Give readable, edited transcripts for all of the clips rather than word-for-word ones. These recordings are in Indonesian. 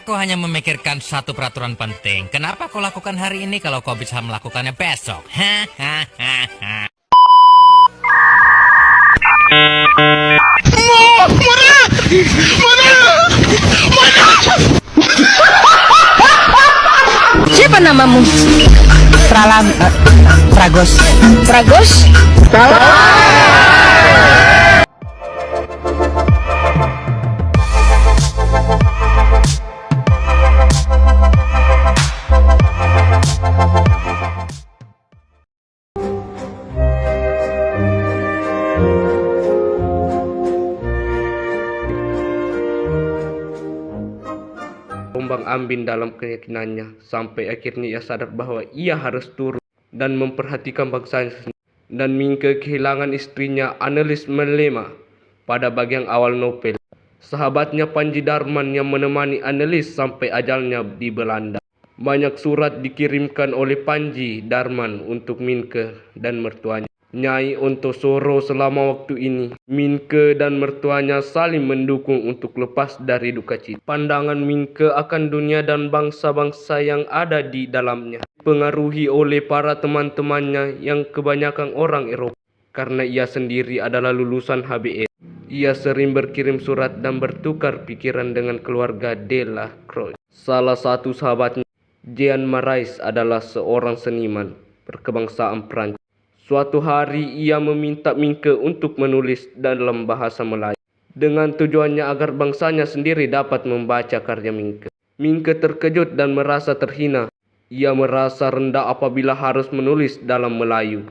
Aku hanya memikirkan satu peraturan penting. Kenapa kau lakukan hari ini kalau kau bisa melakukannya besok? Hahaha. Siapa namamu? Pragos. Pragos? Ombang-ambing dalam keyakinannya, sampai akhirnya ia sadar bahwa ia harus turun dan memperhatikan bangsanya sendiri. Dan Mingke kehilangan istrinya Annelies Melema pada bagian awal novel. Sahabatnya Panji Darman yang menemani Annelies sampai ajalnya di Belanda. Banyak surat dikirimkan oleh Panji Darman untuk Mingke dan mertuanya, Nyai Ontosoro. Selama waktu ini, Mingke dan mertuanya saling mendukung untuk lepas dari duka cita. Pandangan Mingke akan dunia dan bangsa-bangsa yang ada di dalamnya dipengaruhi oleh para teman-temannya yang kebanyakan orang Eropa. Karena ia sendiri adalah lulusan HBS, ia sering berkirim surat dan bertukar pikiran dengan keluarga Delacroix. Salah satu sahabatnya, Jean Marais, adalah seorang seniman berkebangsaan Prancis. Suatu hari ia meminta Mingke untuk menulis dalam bahasa Melayu, dengan tujuannya agar bangsanya sendiri dapat membaca karya Mingke. Mingke terkejut dan merasa terhina. Ia merasa rendah apabila harus menulis dalam Melayu.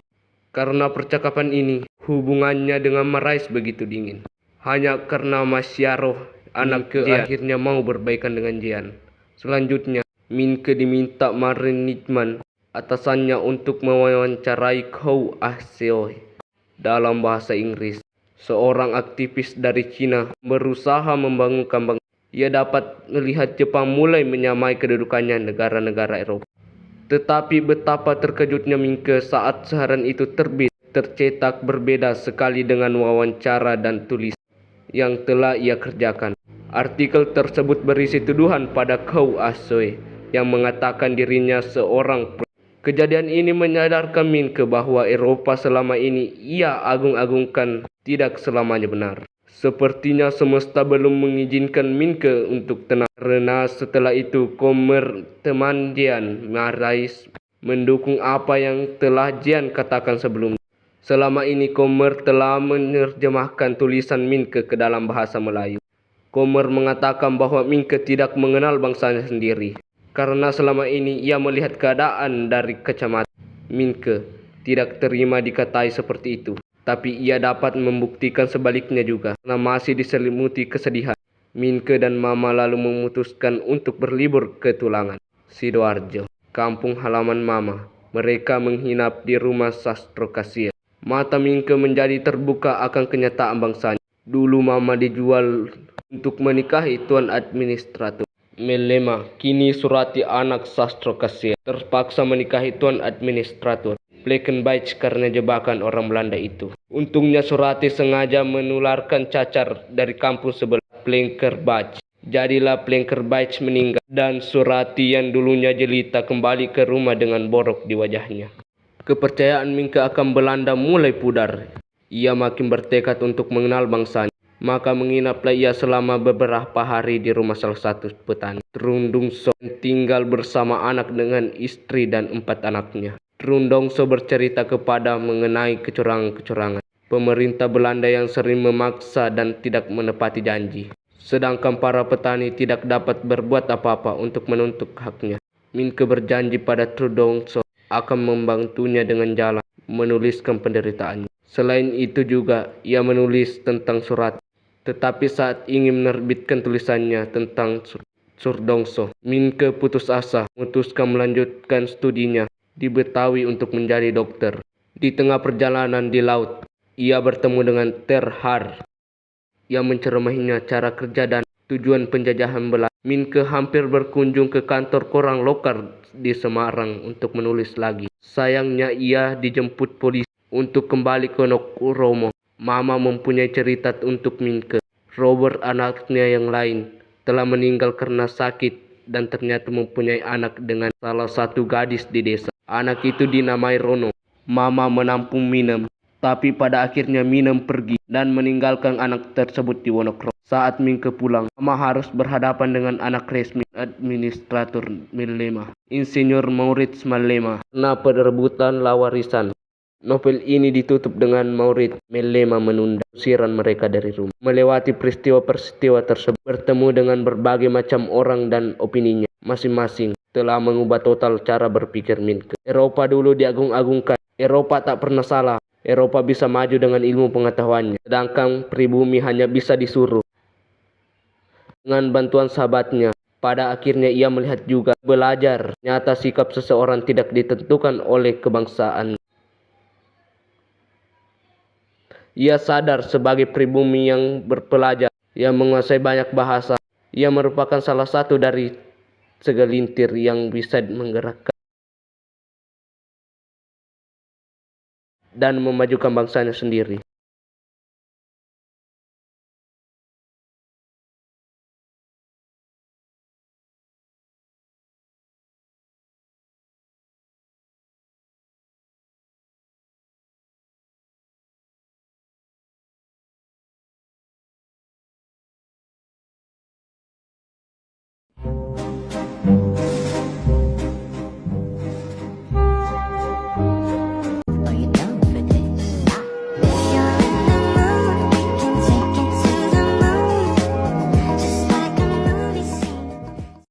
Karena percakapan ini, hubungannya dengan Marais begitu dingin. Hanya karena Masyaroh, anak Mingke akhirnya mau berbaikan dengan Jian. Selanjutnya, Mingke diminta Marin Nitman, atasannya, untuk mewawancarai Kou Ah Seoi dalam bahasa Inggris. Seorang aktivis dari Cina berusaha membangunkan bangsa. Ia dapat melihat Jepang mulai menyamai kedudukannya negara-negara Eropa. Tetapi betapa terkejutnya Mingke saat siaran itu terbit tercetak berbeda sekali dengan wawancara dan tulis yang telah ia kerjakan. Artikel tersebut berisi tuduhan pada Kou Ah Seoi yang mengatakan dirinya seorang. Kejadian ini menyadarkan Mingke bahwa Eropa selama ini ia agung-agungkan tidak selamanya benar. Sepertinya semesta belum mengizinkan Mingke untuk tenang. Karena setelah itu Kommer teman Jian Marais mendukung apa yang telah Jian katakan sebelumnya. Selama ini Kommer telah menerjemahkan tulisan Mingke ke dalam bahasa Melayu. Kommer mengatakan bahwa Mingke tidak mengenal bangsanya sendiri, karena selama ini ia melihat keadaan dari kacamata. Mingke tidak terima dikatai seperti itu, tapi ia dapat membuktikan sebaliknya juga. Karena masih diselimuti kesedihan, Mingke dan Mama lalu memutuskan untuk berlibur ke Tulangan, Sidoarjo, kampung halaman Mama. Mereka menginap di rumah Sastro Kasir. Mata Mingke menjadi terbuka akan kenyataan bangsanya. Dulu Mama dijual untuk menikahi Tuan Administrator Melema. Kini Surati, anak Sastro Kasir, terpaksa menikahi Tuan Administrator Plekenbeich karena jebakan orang Belanda itu. Untungnya Surati sengaja menularkan cacar dari kampung sebelah, Plekenbeich. Jadilah Plekenbeich meninggal dan Surati yang dulunya jelita kembali ke rumah dengan borok di wajahnya. Kepercayaan Mingke akan Belanda mulai pudar. Ia makin bertekad untuk mengenal bangsanya. Maka menginaplah ia selama beberapa hari di rumah salah satu petani, Trundongso, tinggal bersama anak dengan istri dan 4 anaknya. Trundongso bercerita kepada mengenai kecurangan-kecurangan pemerintah Belanda yang sering memaksa dan tidak menepati janji. Sedangkan para petani tidak dapat berbuat apa-apa untuk menuntut haknya. Mingke berjanji pada Trundongso akan membantunya dengan jalan menuliskan penderitaannya. Selain itu juga ia menulis tentang Surat. Tetapi saat ingin menerbitkan tulisannya tentang Trundongso, Mingke putus asa, memutuskan melanjutkan studinya di Betawi untuk menjadi dokter. Di tengah perjalanan di laut, ia bertemu dengan Terhar yang menceramahinya cara kerja dan tujuan penjajahan Belanda. Mingke hampir berkunjung ke kantor koran lokal di Semarang untuk menulis lagi. Sayangnya ia dijemput polisi untuk kembali ke Nokromo. Mama mempunyai cerita untuk Mingke. Robert, anaknya yang lain, telah meninggal karena sakit dan ternyata mempunyai anak dengan salah satu gadis di desa. Anak itu dinamai Rono. Mama menampung Minem, tapi pada akhirnya Minem pergi dan meninggalkan anak tersebut di Wonokromo. Saat Mingke pulang, Mama harus berhadapan dengan anak resmi administrator Mellema, Insinyur Maurits Mellema, karena perebutan warisan. Novel ini ditutup dengan Maurits Mellema menunda usiran mereka dari rumah. Melewati peristiwa-peristiwa tersebut, bertemu dengan berbagai macam orang dan opininya masing-masing telah mengubah total cara berpikir Mingke. Eropa dulu diagung-agungkan. Eropa tak pernah salah. Eropa bisa maju dengan ilmu pengetahuannya, sedangkan pribumi hanya bisa disuruh. Dengan bantuan sahabatnya, pada akhirnya ia melihat juga belajar. Nyata sikap seseorang tidak ditentukan oleh kebangsaan. Ia sadar sebagai pribumi yang berpelajar, yang menguasai banyak bahasa. Ia merupakan salah satu dari segelintir yang bisa menggerakkan dan memajukan bangsanya sendiri.